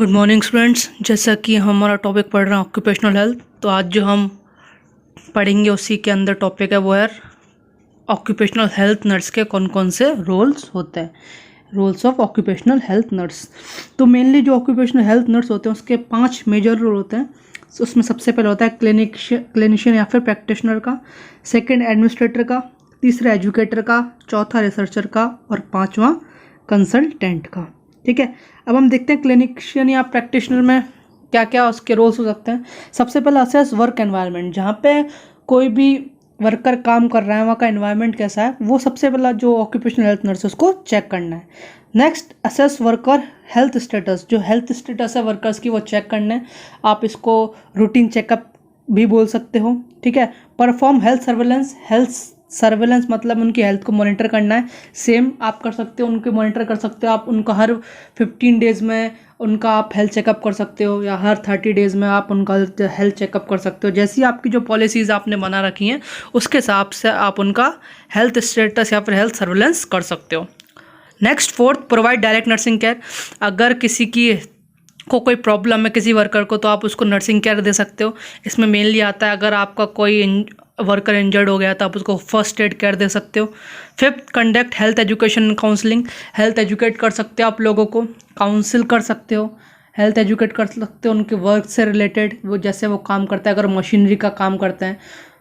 Good morning students. जैसा कि हमारा टॉपिक पढ़ रहे हैं ऑक्यूपेशनल हेल्थ, तो आज जो हम पढ़ेंगे उसी के अंदर टॉपिक है वो है ऑक्यूपेशनल हेल्थ नर्स के कौन कौन से रोल्स होते हैं, roles of occupational health nurse. तो मेनली जो ऑक्यूपेशनल हेल्थ नर्स होते हैं उसके 5 मेजर रोल होते हैं। उसमें सबसे पहले होता है क्लिनिशियन या फिर प्रैक्टिशनर का, सेकेंड एडमिनिस्ट्रेटर का, तीसरा एजुकेटर का, चौथा रिसर्चर का और पाँचवा कंसल्टेंट का। ठीक है, अब हम देखते हैं क्लिनिशियन या प्रैक्टिशनर में क्या क्या उसके रोल्स हो सकते हैं। सबसे पहले असेस वर्क एनवायरनमेंट, जहाँ पे कोई भी वर्कर काम कर रहा है वहाँ का एनवायरनमेंट कैसा है, वो सबसे पहला जो ऑक्यूपेशनल हेल्थ नर्स है उसको चेक करना है। Next assess worker health status, जो हेल्थ स्टेटस है वर्कर्स की वो चेक करना है। आप इसको रूटीन चेकअप भी बोल सकते हो। ठीक है, perform health surveillance, health surveillance मतलब उनकी हेल्थ को मॉनिटर करना है। सेम आप कर सकते हो, उनके मॉनिटर कर सकते हो आप, उनका हर 15 डेज़ में उनका आप हेल्थ चेकअप कर सकते हो या हर 30 डेज़ में आप उनका हेल्थ चेकअप कर सकते हो। जैसी आपकी जो पॉलिसीज़ आपने बना रखी हैं उसके हिसाब से आप उनका हेल्थ स्टेटस या फिर हेल्थ सर्वेलेंस कर सकते हो। Next fourth, provide direct nursing care. अगर किसी की को कोई प्रॉब्लम है किसी वर्कर को, तो आप उसको नर्सिंग केयर दे सकते हो। इसमें मेनली आता है अगर आपका कोई वर्कर इंजर्ड हो गया तो आप उसको फर्स्ट एड केयर दे सकते हो। Fifth, conduct health education counselling, health educate कर सकते हो आप लोगों को, काउंसिल कर सकते हो, हेल्थ एजुकेट कर सकते हो उनके वर्क से रिलेटेड, वो जैसे वो काम करता है। अगर मशीनरी का काम करते हैं,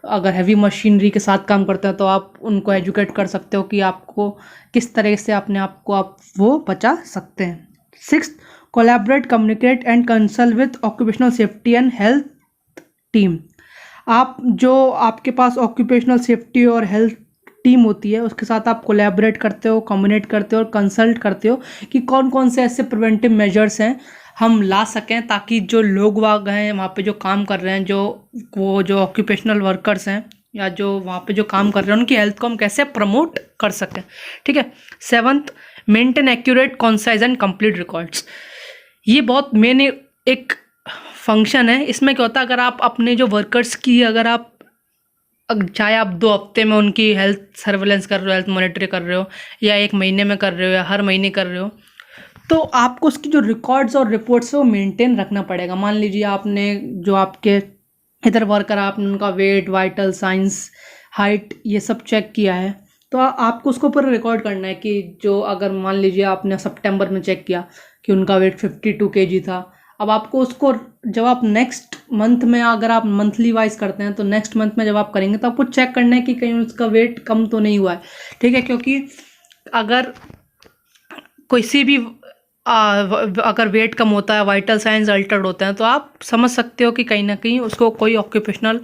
अगर हैवी मशीनरी के साथ काम करते हैं तो आप उनको एजुकेट कर सकते हो कि आपको किस तरह से अपने आप को आप वो बचा सकते हैं। Sixth, collaborate, communicate and consult with occupational safety and health team. आप जो आपके पास ऑक्यूपेशनल सेफ्टी और हेल्थ टीम होती है उसके साथ आप कोलैबोरेट करते हो, कम्युनिकेट करते हो और कंसल्ट करते हो कि कौन कौन से ऐसे प्रिवेंटिव मेजर्स हैं हम ला सकें, ताकि जो लोग वाग हैं वहाँ पे जो काम कर रहे हैं, जो ऑक्यूपेशनल वर्कर्स हैं या जो वहाँ पे जो काम कर रहे हैं उनकी हेल्थ को हम कैसे प्रमोट कर सकें। ठीक है। Seventh, maintain accurate, concise and complete records. ये बहुत मेन एक फंक्शन है। इसमें क्या होता है, अगर आप अपने जो वर्कर्स की चाहे आप 2 हफ्ते में उनकी हेल्थ सर्वेलेंस कर रहे हो, हेल्थ मॉनिटर कर रहे हो, या 1 महीने में कर रहे हो या हर महीने कर रहे हो, तो आपको उसकी जो रिकॉर्ड्स और रिपोर्ट्स है वो मेंटेन रखना पड़ेगा। मान लीजिए आपने जो आपके इधर वर्कर आपने उनका वेट, वाइटल साइंस, हाइट ये सब चेक किया है, तो आपको उसको पूरा रिकॉर्ड करना है कि जो अगर मान लीजिए आपने सितंबर में चेक किया कि उनका वेट 52 kg था, अब आपको उसको जब आप नेक्स्ट मंथ में, अगर आप मंथली वाइज करते हैं तो नेक्स्ट मंथ में जब आप करेंगे तो आपको चेक करना है कि कहीं उसका वेट कम तो नहीं हुआ है। ठीक है, क्योंकि अगर किसी भी अगर वेट कम होता है, वाइटल साइंस अल्टर्ड होते हैं, तो आप समझ सकते हो कि कहीं ना कहीं उसको कोई ऑक्यूपेशनल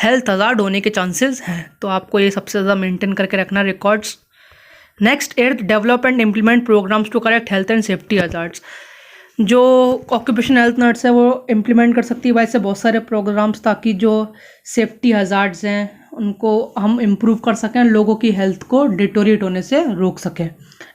हेल्थ हज़ार्ड होने के चांसेस हैं। तो आपको ये सबसे ज़्यादा मेंटेन करके रखना records. Next, eighth, develop and implement programmes to correct health and safety hazards. जो ऑक्यूपेशनल हेल्थ नर्स है वो इम्प्लीमेंट कर सकती है वैसे बहुत सारे प्रोग्राम्स, ताकि जो सेफ्टी हज़ार्ड्स हैं उनको हम इम्प्रूव कर सकें, लोगों की हेल्थ को डिटोरिएट होने से रोक सकें।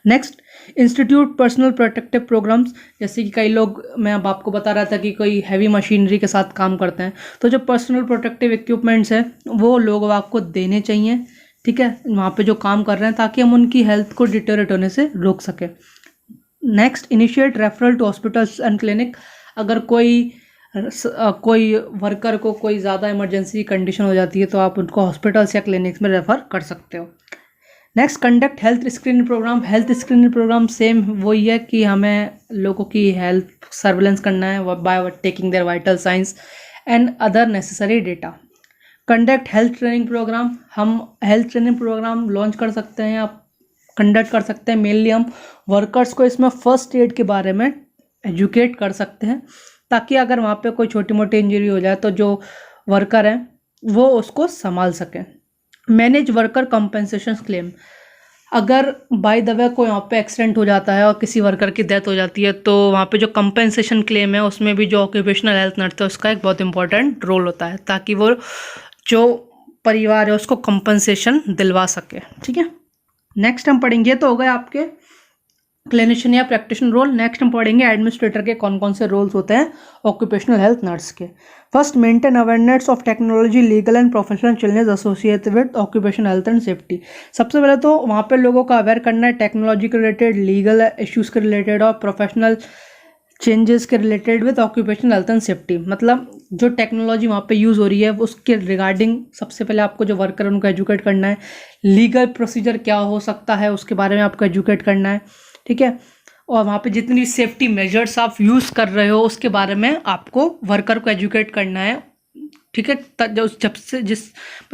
Next, institute personal protective programmes. जैसे कि कई लोग, मैं अब आपको बता रहा था कि कोई हैवी मशीनरी के साथ काम करते हैं, तो जो पर्सनल प्रोटेक्टिव इक्विपमेंट्स हैं वो लोग आपको देने चाहिए। ठीक है, वहाँ पे जो काम कर रहे हैं, ताकि हम उनकी हेल्थ को डिटोरिएट होने से रोक सकें। Next, initiate referral to hospitals and clinic. अगर कोई वर्कर को कोई ज़्यादा इमरजेंसी कंडीशन हो जाती है तो आप उनको हॉस्पिटल्स या क्लिनिक्स में रेफ़र कर सकते हो। Next, conduct health screening programme. Health screening programme same वही है कि हमें लोगों की हेल्थ सर्वेलेंस करना है by taking their vital signs and other necessary data. Conduct health training programme, हम हेल्थ ट्रेनिंग प्रोग्राम लॉन्च कर सकते हैं या कंडक्ट कर सकते हैं। मेनली हम वर्कर्स को इसमें फर्स्ट एड के बारे में एजुकेट कर सकते हैं, ताकि अगर वहाँ पे कोई छोटी मोटी इंजरी हो जाए तो जो वर्कर हैं वो उसको संभाल सकें। Manage worker compensation claim. अगर बाय द वे कोई वहाँ पे एक्सीडेंट हो जाता है और किसी वर्कर की डेथ हो जाती है, तो वहाँ पे जो कंपनसेशन क्लेम है उसमें भी जो ऑक्यूपेशनल हेल्थ नर्स है उसका एक बहुत इंपॉर्टेंट रोल होता है, ताकि वो जो परिवार है उसको कंपनसेशन दिलवा सके। ठीक है, नेक्स्ट हम पढ़ेंगे, तो हो गए आपके क्लिनिशियन या प्रैक्टिशनर रोल। नेक्स्ट हम पढ़ेंगे एडमिनिस्ट्रेटर के कौन कौन से रोल्स होते हैं ऑक्यूपेशनल हेल्थ नर्स के। First, maintain awareness of technology, legal and professional challenges associated with occupational health and safety. सबसे पहले तो वहाँ पे लोगों को अवेयर करना है टेक्नोलॉजी के रिलेटेड, लीगल इश्यूज़ के रिलेटेड और प्रोफेशनल चेंजेस के related with occupational health and safety, मतलब जो टेक्नोलॉजी वहाँ पे यूज़ हो रही है उसके रिगार्डिंग सबसे पहले आपको जो वर्कर है उनको एजुकेट करना है, लीगल प्रोसीजर क्या हो सकता है उसके बारे में आपको एजुकेट करना है, ठीक है। और वहाँ पे जितनी सेफ्टी मेजर्स आप यूज़ कर रहे हो उसके बारे में आपको वर्कर को एजुकेट करना है, ठीक है। जब से जिस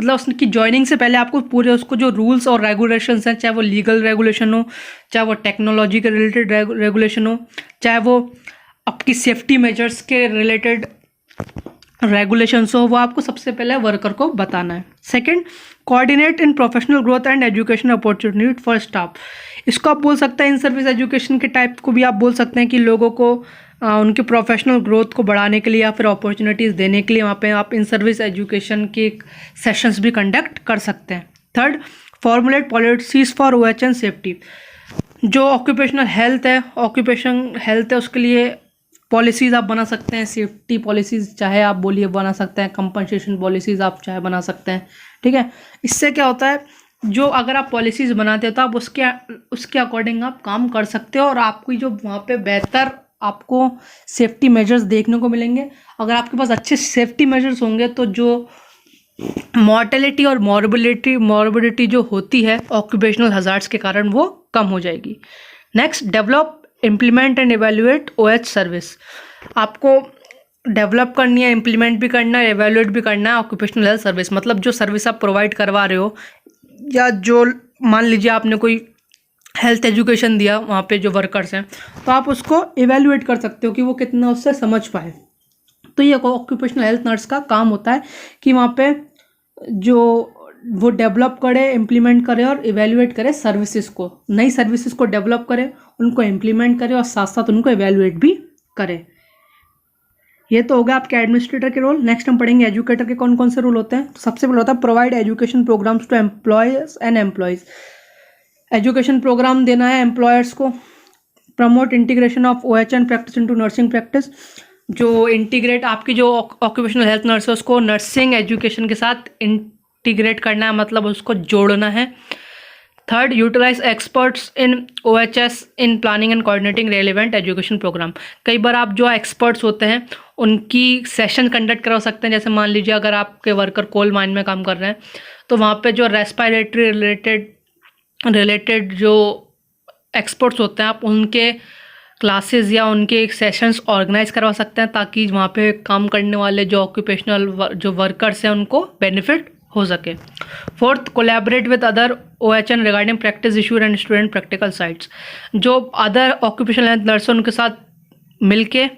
मतलब उसकी ज्वाइनिंग से पहले आपको पूरे उसको जो रूल्स और रेगुलेशंस हैं, चाहे वो लीगल रेगुलेशन हो, चाहे वो टेक्नोलॉजी के रिलेटेड रेगुलेशन हो, चाहे वो आपकी सेफ्टी मेजर्स के रिलेटेड रेगुलेशंस हो, वो आपको सबसे पहले वर्कर को बताना है। Second, coordinate in professional growth and education opportunity for staff. इसको आप बोल सकते हैं इन सर्विस एजुकेशन के टाइप को भी आप बोल सकते हैं कि लोगों को उनके प्रोफेशनल ग्रोथ को बढ़ाने के लिए या फिर अपॉर्चुनिटीज़ देने के लिए वहाँ पे आप इन सर्विस एजुकेशन के सेशंस भी कंडक्ट कर सकते हैं। Third, formulate policies for OH safety. जो ऑक्यूपेशनल हेल्थ है उसके लिए पॉलिसीज़ आप बना सकते हैं, सेफ्टी पॉलिसीज़ चाहे आप बोलिए बना सकते हैं, कंपनसेशन पॉलिसीज़ आप चाहे बना सकते हैं, ठीक है। इससे क्या होता है, जो अगर आप पॉलिसीज़ बनाते हो तो आप उसके अकॉर्डिंग आप काम कर सकते हो और आपको जो वहाँ पे बेहतर आपको सेफ्टी मेजर्स देखने को मिलेंगे। अगर आपके पास अच्छे सेफ्टी मेजर्स होंगे तो जो मॉर्टेलिटी और मॉर्बिडिटी जो होती है ऑक्यूपेशनल हजार्ड्स के कारण वो कम हो जाएगी। Next, develop, implement and evaluate OH service. आपको डेवलप करनी है, इम्प्लीमेंट भी करना है, एवेल्युएट भी करना है ऑक्यूपेशनल हेल्थ सर्विस। मतलब जो सर्विस आप प्रोवाइड करवा रहे हो या जो मान लीजिए आपने कोई हेल्थ एजुकेशन दिया वहाँ पे जो वर्कर्स हैं, तो आप उसको इवेल्युएट कर सकते हो कि वो कितना उससे समझ पाए। तो ये ऑक्यूपेशनल हेल्थ नर्स का काम होता है कि वहाँ पे जो वो डेवलप करे, इम्प्लीमेंट करे और इवेल्युएट करे सर्विसेज को, नई सर्विसेज को डेवलप करे, उनको इम्प्लीमेंट करे और साथ साथ उनको इवेल्युएट भी करे। ये तो हो गया आपके एडमिनिस्ट्रेटर के रोल। नेक्स्ट हम पढ़ेंगे एजुकेटर के कौन कौन से रोल होते हैं। तो सबसे पहले होता है provide education programmes to employees and employees. Education programme देना है एम्प्लॉयर्स को। Promote integration of OH and practice into nursing practice. जो इंटीग्रेट आपकी जो ऑक्यूपेशनल हेल्थ नर्स है उसको नर्सिंग एजुकेशन के साथ इंटीग्रेट करना है, मतलब उसको जोड़ना है। Third, utilise experts in OHS in planning and coordinating relevant education programme. कई बार आप जो एक्सपर्ट्स होते हैं उनकी सेशन कंडक्ट करवा सकते हैं। जैसे मान लीजिए अगर आपके वर्कर कोल माइन में काम कर रहे हैं तो वहाँ पे जो रेस्पिरेटरी रिलेटेड जो एक्सपर्ट्स होते हैं आप उनके क्लासेस या उनके सेशंस ऑर्गेनाइज करवा सकते हैं ताकि वहाँ पे काम करने वाले जो ऑक्यूपेशनल जो वर्कर्स हैं उनको बेनिफिट हो सके। Fourth, collaborate with other OHN regarding practice issue and student practical sites. जो अदर ऑक्यूपेशनल हेल्थ नर्स उनके साथ मिलके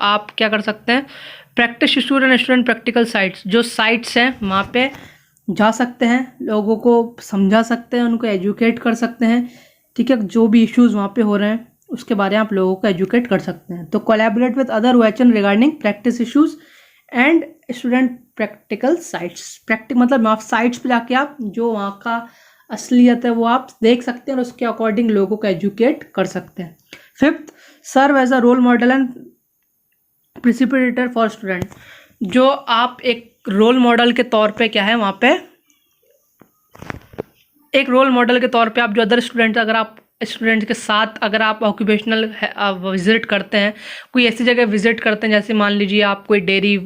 आप क्या कर सकते हैं, practice issue and student practical sites, जो साइट्स हैं वहाँ पे जा सकते हैं, लोगों को समझा सकते हैं, उनको एजुकेट कर सकते हैं, ठीक है। जो भी इश्यूज़ वहाँ पे हो रहे हैं उसके बारे में आप लोगों को एजुकेट कर सकते हैं। तो collaborate with other OHN regarding practice issues and student practical sites. मतलब आप साइट्स पे जाके आप जो वहाँ का असलियत है वो आप देख सकते हैं और उसके अकॉर्डिंग लोगों को एजुकेट कर सकते हैं। Fifth, serve as a role model and precipitator for student. जो आप एक रोल मॉडल के तौर पे क्या है वहाँ पे एक रोल मॉडल के तौर पे आप जो अदर स्टूडेंट, अगर आप स्टूडेंट के साथ अगर आप ऑक्यूपेशनल विजिट करते हैं, कोई ऐसी जगह विजिट करते हैं जैसे मान लीजिए आप कोई डेयरी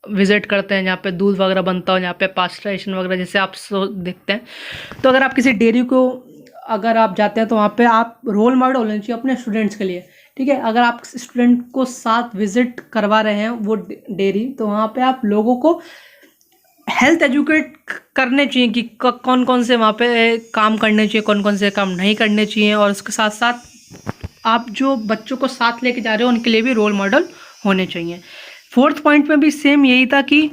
विजिट करते हैं जहाँ पे दूध वगैरह बनता हो, जहाँ पे पास्चराइजेशन वगैरह जैसे आप देखते हैं, तो अगर आप किसी डेयरी को अगर आप जाते हैं तो वहाँ पे आप रोल मॉडल होना चाहिए अपने स्टूडेंट्स के लिए, ठीक है। अगर आप स्टूडेंट को साथ विजिट करवा रहे हैं वो डेयरी, तो वहाँ पे आप लोगों को हेल्थ एजुकेट करने चाहिए कि कौन कौन से वहाँ पे काम करने चाहिए, कौन कौन से काम नहीं करने चाहिए, और उसके साथ साथ आप जो बच्चों को साथ लेके जा रहे हो उनके लिए भी रोल मॉडल होने चाहिए। फोर्थ पॉइंट में भी सेम यही था कि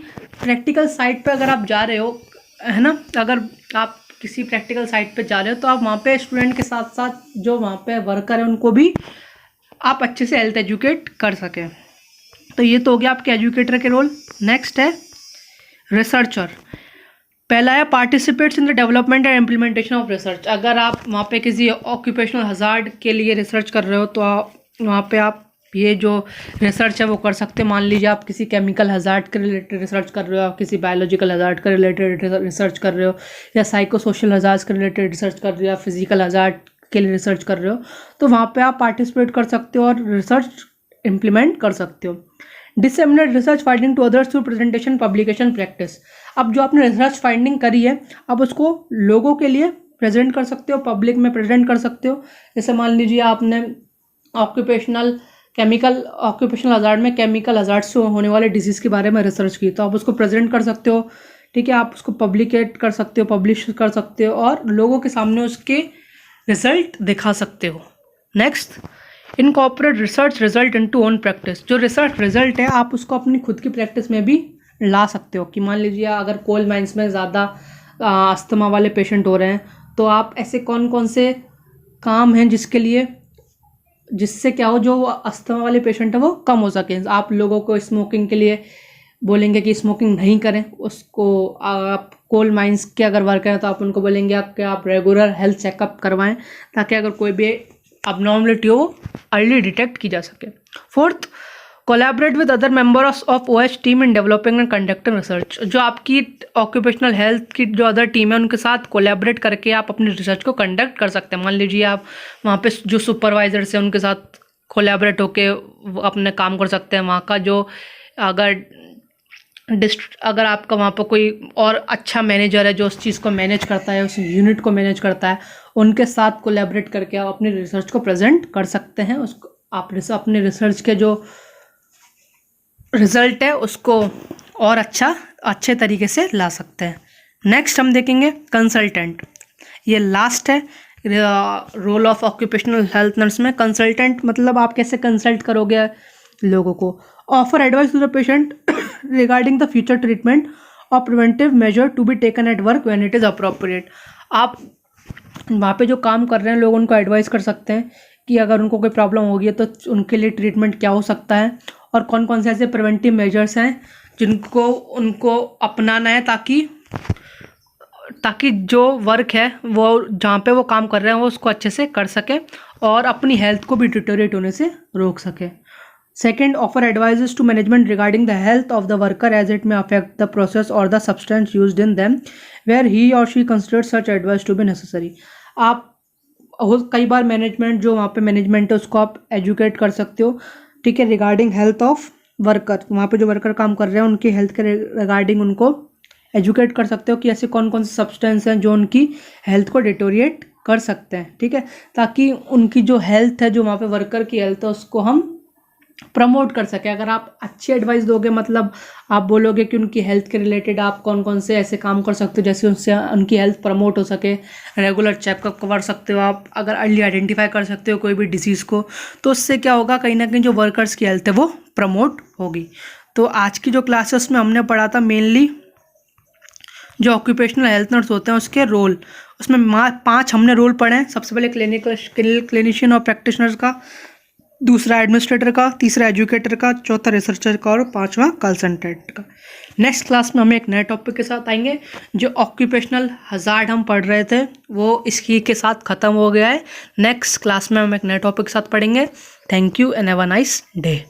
प्रैक्टिकल साइट पे अगर आप जा रहे हो, है ना, अगर आप किसी प्रैक्टिकल साइट पे जा रहे हो तो आप वहाँ पे स्टूडेंट के साथ साथ जो वहाँ पे वर्कर है उनको भी आप अच्छे से हेल्थ एजुकेट कर सकें। तो ये तो हो गया आपके एजुकेटर के रोल। नेक्स्ट है रिसर्चर। पहला है participates in the development and implementation of research. अगर आप वहाँ पे किसी ऑक्यूपेशनल हजार्ड के लिए रिसर्च कर रहे हो तो वहाँ पे आप ये जो रिसर्च है वो कर सकते हो। मान लीजिए आप किसी केमिकल हजार्ड के रिलेटेड रिसर्च कर रहे हो, आप किसी बायोलॉजिकल हजार्ड के रिलेटेड रिसर्च कर रहे हो, या साइको सोशल हजार्ड्स के रिलेटेड रिसर्च कर रहे हो, या फिजिकल हजार्ड के लिए रिसर्च कर रहे हो, तो वहाँ पे आप पार्टिसिपेट कर सकते हो और रिसर्च इम्प्लीमेंट कर सकते हो। Disseminate research finding to others through presentation, publication, practice. अब जो आपने रिसर्च फाइंडिंग करी है, अब उसको लोगों के लिए प्रेजेंट कर सकते हो, पब्लिक में प्रेजेंट कर सकते हो। जैसे मान लीजिए आपने ऑक्यूपेशनल हजार्ड में केमिकल हजार्ड से होने वाले डिजीज़ के बारे में रिसर्च की, तो आप उसको प्रेजेंट कर सकते हो, ठीक है। आप उसको पब्लिकेट कर सकते हो, पब्लिश कर सकते हो और लोगों के सामने उसके रिजल्ट दिखा सकते हो। Next, incorporate research result into own practice. जो रिसर्च रिजल्ट है आप उसको अपनी खुद की प्रैक्टिस में भी ला सकते हो, कि मान लीजिए अगर कोल माइंस में ज़्यादा अस्थमा वाले पेशेंट हो रहे हैं, तो आप ऐसे कौन कौन से काम हैं जिससे क्या हो, जो अस्थमा वाले पेशेंट है वो कम हो सके। आप लोगों को स्मोकिंग के लिए बोलेंगे कि स्मोकिंग नहीं करें, उसको आप कोल माइंस के अगर वर्क है तो आप उनको बोलेंगे कि आप रेगुलर हेल्थ चेकअप करवाएं, ताकि अगर कोई भी abnormality हो अर्ली डिटेक्ट की जा सके। Fourth, collaborate with other members of OH team in developing and conducting research. जो आपकी ऑक्यूपेशनल हेल्थ की जो अदर टीम है उनके साथ कोलैबोरेट करके आप अपनी रिसर्च को कंडक्ट कर सकते हैं। मान लीजिए आप वहाँ पे जो सुपरवाइजर्स हैं उनके साथ कोलैबोरेट होके अपने काम कर सकते हैं। वहाँ का जो अगर आपका वहाँ पर कोई और अच्छा मैनेजर है जो उस चीज़ को मैनेज करता है, उस यूनिट को मैनेज करता है, उनके साथ कोलैबोरेट करके आप अपनी रिसर्च को प्रेजेंट कर सकते हैं। उसको आप अपने रिसर्च के जो रिजल्ट है उसको और अच्छे तरीके से ला सकते हैं। नेक्स्ट हम देखेंगे कंसल्टेंट। ये लास्ट है role of occupational health nurse में। कंसल्टेंट मतलब आप कैसे कंसल्ट करोगे लोगों को। Offer advice to the patient regarding the future treatment और preventive measure to be taken at work when it is appropriate. आप वहाँ पे जो काम कर रहे हैं लोग उनको एडवाइस कर सकते हैं कि अगर उनको कोई प्रॉब्लम होगी तो उनके लिए ट्रीटमेंट क्या हो सकता है और कौन कौन से ऐसे प्रिवेंटिव मेजर्स हैं जिनको उनको अपनाना है, ताकि जो वर्क है वो जहाँ पे वो काम कर रहे हैं वो उसको अच्छे से कर सके और अपनी हेल्थ को भी डिटोरेट होने से रोक सके। Second, offer advices to management regarding the health of the worker as it may affect the process or the substance used in them, where he or she considers such advice to be necessary. आप कई बार management जो वहाँ पे management है उसको आप educate कर सकते हो, ठीक है, रिगार्डिंग हेल्थ ऑफ वर्कर। वहाँ पे जो वर्कर काम कर रहे हैं उनकी हेल्थ के रिगार्डिंग उनको एजुकेट कर सकते हो कि ऐसे कौन कौन से सब्सटेंस हैं जो उनकी हेल्थ को डिटोरिएट कर सकते हैं, ठीक है, ताकि उनकी जो हेल्थ है, जो वहाँ पे वर्कर की हेल्थ है, उसको हम प्रमोट कर सके। अगर आप अच्छी एडवाइस दोगे, मतलब आप बोलोगे कि उनकी हेल्थ के रिलेटेड आप कौन कौन से ऐसे काम कर सकते हो जैसे उनसे उनकी हेल्थ प्रमोट हो सके, रेगुलर चेकअप कर सकते हो आप, अगर अर्ली आइडेंटिफाई कर सकते हो कोई भी डिजीज़ को, तो उससे क्या होगा, कहीं ना कहीं जो वर्कर्स की हेल्थ है वो प्रमोट होगी। तो आज की जो क्लासेस में हमने पढ़ा था मेनली जो ऑक्यूपेशनल हेल्थ नर्स होते हैं उसके रोल, उसमें 5 हमने रोल पढ़े हैं। सबसे पहले क्लिनिशियन और प्रैक्टिशनर्स का, दूसरा एडमिनिस्ट्रेटर का, तीसरा एजुकेटर का, चौथा रिसर्चर का और 5वां कंसल्टेंट का। नेक्स्ट क्लास में हम एक नए टॉपिक के साथ आएंगे। जो ऑक्यूपेशनल हजार्ड हम पढ़ रहे थे वो इसकी के साथ ख़त्म हो गया है। नेक्स्ट क्लास में हम एक नए टॉपिक के साथ पढ़ेंगे। Thank you and have a nice day.